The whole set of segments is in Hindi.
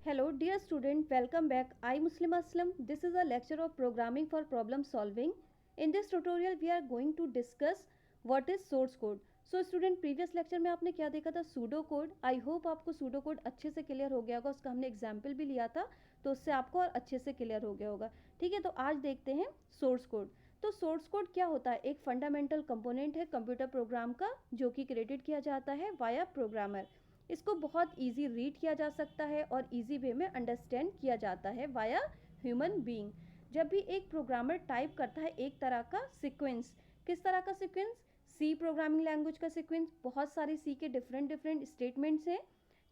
Hello dear student, welcome back. I Muslima Aslam. This is a lecture of programming for problem solving. In this tutorial we are going to discuss what is source code. So student, previous lecture में आपने क्या देखा था? Pseudo code. आई होप आपको सूडो कोड अच्छे से क्लियर हो गया होगा. उसका हमने एग्जाम्पल भी लिया था तो उससे आपको और अच्छे से क्लियर हो गया होगा. ठीक है, तो आज देखते हैं सोर्स कोड. तो सोर्स कोड क्या होता है? एक फंडामेंटल कंपोनेंट है कंप्यूटर प्रोग्राम का जो कि क्रिएटेड किया जाता है वाया प्रोग्रामर. इसको बहुत इजी रीड किया जा सकता है और इजी वे में अंडरस्टैंड किया जाता है वाया ह्यूमन बीइंग. जब भी एक प्रोग्रामर टाइप करता है एक तरह का सीक्वेंस, किस तरह का सीक्वेंस? सी प्रोग्रामिंग लैंग्वेज का सीक्वेंस. बहुत सारे सी के डिफरेंट स्टेटमेंट्स हैं,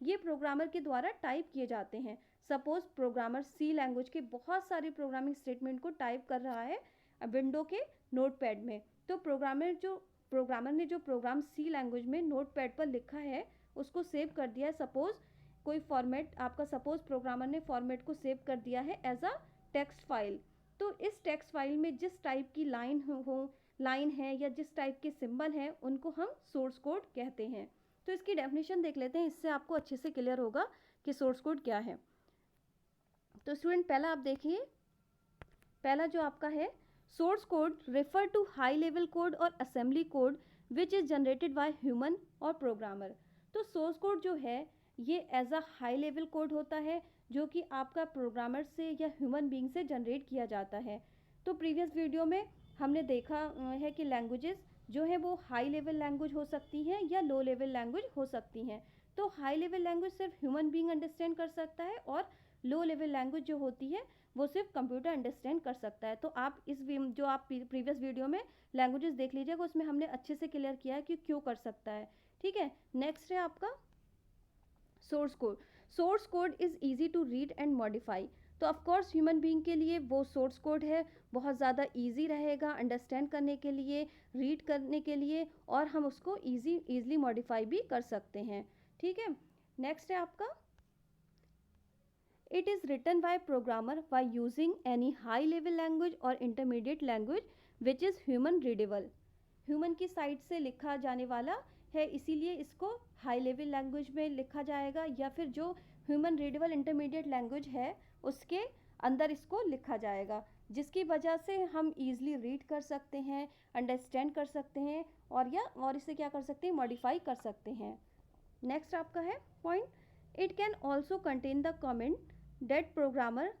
ये प्रोग्रामर के द्वारा टाइप किए जाते हैं. सपोज प्रोग्रामर सी लैंग्वेज के बहुत सारे प्रोग्रामिंग स्टेटमेंट को टाइप कर रहा है विंडो के नोटपैड में. तो प्रोग्रामर ने जो प्रोग्राम सी लैंग्वेज में नोटपैड पर लिखा है उसको सेव कर दिया है. सपोज कोई फॉर्मेट आपका, सपोज प्रोग्रामर ने फॉर्मेट को सेव कर दिया है एज अ टेक्स्ट फाइल. तो इस टेक्स्ट फाइल में जिस टाइप की लाइन है या जिस टाइप के सिंबल हैं उनको हम सोर्स कोड कहते हैं. तो इसकी डेफिनेशन देख लेते हैं, इससे आपको अच्छे से क्लियर होगा कि सोर्स कोड क्या है. तो स्टूडेंट पहला आप देखिए, पहला जो आपका है, source code refer to high level code और assembly code which is generated by human और प्रोग्रामर. तो सोर्स कोड जो है ये as a high level code होता है जो कि आपका प्रोग्रामर से या ह्यूमन बीइंग से जनरेट किया जाता है. तो प्रीवियस वीडियो में हमने देखा है कि लैंग्वेजेस जो है वो हाई लेवल लैंग्वेज हो सकती हैं या लो लेवल लैंग्वेज हो सकती हैं. तो हाई लेवल लैंग्वेज सिर्फ ह्यूमन बीइंग अंडरस्टैंड कर सकता है और लो लेवल लैंग्वेज जो होती है वो सिर्फ कंप्यूटर अंडरस्टैंड कर सकता है. तो आप जो आप प्रीवियस वीडियो में लैंग्वेजेस देख लीजिएगा उसमें हमने अच्छे से क्लियर किया है कि क्यों कर सकता है. ठीक है, नेक्स्ट है आपका source code. Source code is easy to read and modify. तो ऑफकोर्स ह्यूमन बीइंग के लिए वो सोर्स कोड है बहुत ज़्यादा ईजी रहेगा अंडरस्टैंड करने के लिए, रीड करने के लिए, और हम उसको ईजिली मॉडिफाई भी कर सकते हैं. ठीक है, नेक्स्ट है आपका, it is written by programmer by using any high level language और intermediate language which is human readable. Human की साइड से लिखा जाने वाला है इसीलिए इसको हाई लेवल लैंग्वेज में लिखा जाएगा, या फिर जो ह्यूमन रीडेबल इंटरमीडिएट लैंग्वेज है उसके अंदर इसको लिखा जाएगा, जिसकी वजह से हम ईजिली रीड कर सकते हैं, अंडरस्टैंड कर सकते हैं और इसे क्या कर सकते हैं, मॉडिफाई कर सकते हैं. नेक्स्ट आपका है point, it can also contain the comment that programmer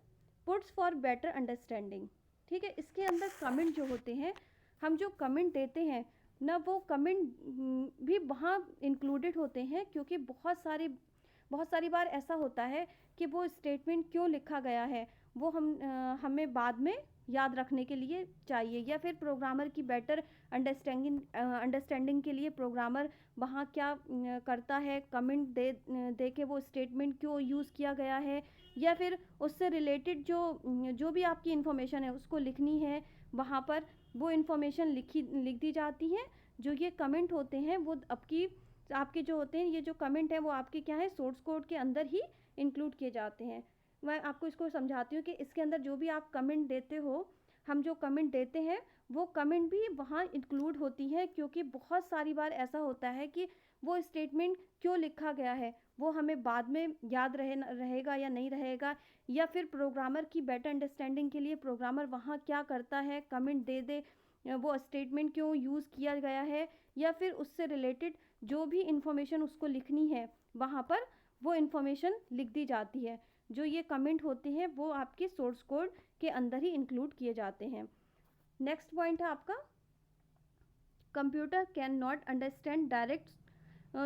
puts for better understanding. ठीक है, इसके अंदर कमेंट जो होते हैं, हम जो कमेंट देते हैं ना वो कमेंट भी वहाँ इंक्लूडेड होते हैं, क्योंकि बहुत सारी बार ऐसा होता है कि वो स्टेटमेंट क्यों लिखा गया है वो हमें बाद में याद रखने के लिए चाहिए, या फिर प्रोग्रामर की बेटर अंडरस्टैंडिंग के लिए प्रोग्रामर वहाँ क्या करता है, कमेंट दे के वो स्टेटमेंट क्यों यूज़ किया गया है, या फिर उससे रिलेटेड जो भी आपकी इन्फॉर्मेशन है उसको लिखनी है वहाँ पर वो इन्फॉर्मेशन लिख दी जाती है. जो ये कमेंट होते हैं वो आपके जो होते हैं, ये जो कमेंट है वो आपके क्या है, सोर्स कोड के अंदर ही इंक्लूड किए जाते हैं. मैं आपको इसको समझाती हूँ कि इसके अंदर जो भी आप कमेंट देते हो, हम जो कमेंट देते हैं वो कमेंट भी वहाँ इंक्लूड होती है, क्योंकि बहुत सारी बार ऐसा होता है कि वो स्टेटमेंट क्यों लिखा गया है वो हमें बाद में याद रहेगा या नहीं रहेगा, या फिर प्रोग्रामर की बेटर अंडरस्टैंडिंग के लिए प्रोग्रामर वहाँ क्या करता है, कमेंट दे वो स्टेटमेंट क्यों यूज़ किया गया है, या फिर उससे रिलेटेड जो भी इंफॉर्मेशन उसको लिखनी है वहाँ पर वो इन्फॉर्मेशन लिख दी जाती है. जो ये कमेंट होते हैं वो आपके सोर्स कोड के अंदर ही इंक्लूड किए जाते हैं. नेक्स्ट पॉइंट है आपका, computer can not understand direct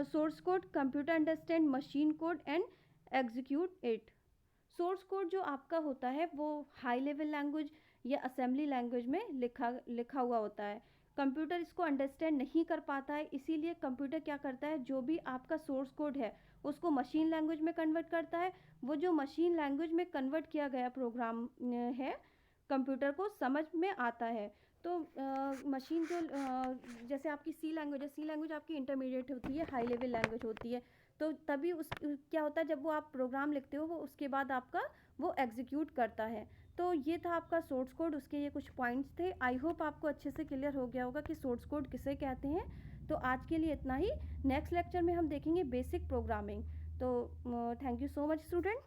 source code, computer understand machine code and execute it. Source code जो आपका होता है वो हाई लेवल लैंग्वेज या असेंबली लैंग्वेज में लिखा हुआ होता है. कंप्यूटर इसको अंडरस्टैंड नहीं कर पाता है, इसीलिए कंप्यूटर क्या करता है, जो भी आपका सोर्स कोड है उसको मशीन लैंग्वेज में कन्वर्ट करता है. वो जो मशीन लैंग्वेज में कन्वर्ट किया गया प्रोग्राम है कंप्यूटर को समझ में आता है. तो मशीन जो जैसे आपकी सी लैंग्वेज आपकी इंटरमीडिएट होती है, हाई लेवल लैंग्वेज होती है. तो तभी उस क्या होता है, जब वो आप प्रोग्राम लिखते हो वो उसके बाद आपका वो एग्जीक्यूट करता है. तो ये था आपका सोर्स कोड, उसके ये कुछ पॉइंट्स थे. आई होप आपको अच्छे से क्लियर हो गया होगा कि सोर्स कोड किसे कहते हैं. तो आज के लिए इतना ही. नेक्स्ट लेक्चर में हम देखेंगे बेसिक प्रोग्रामिंग. तो thank you so much student.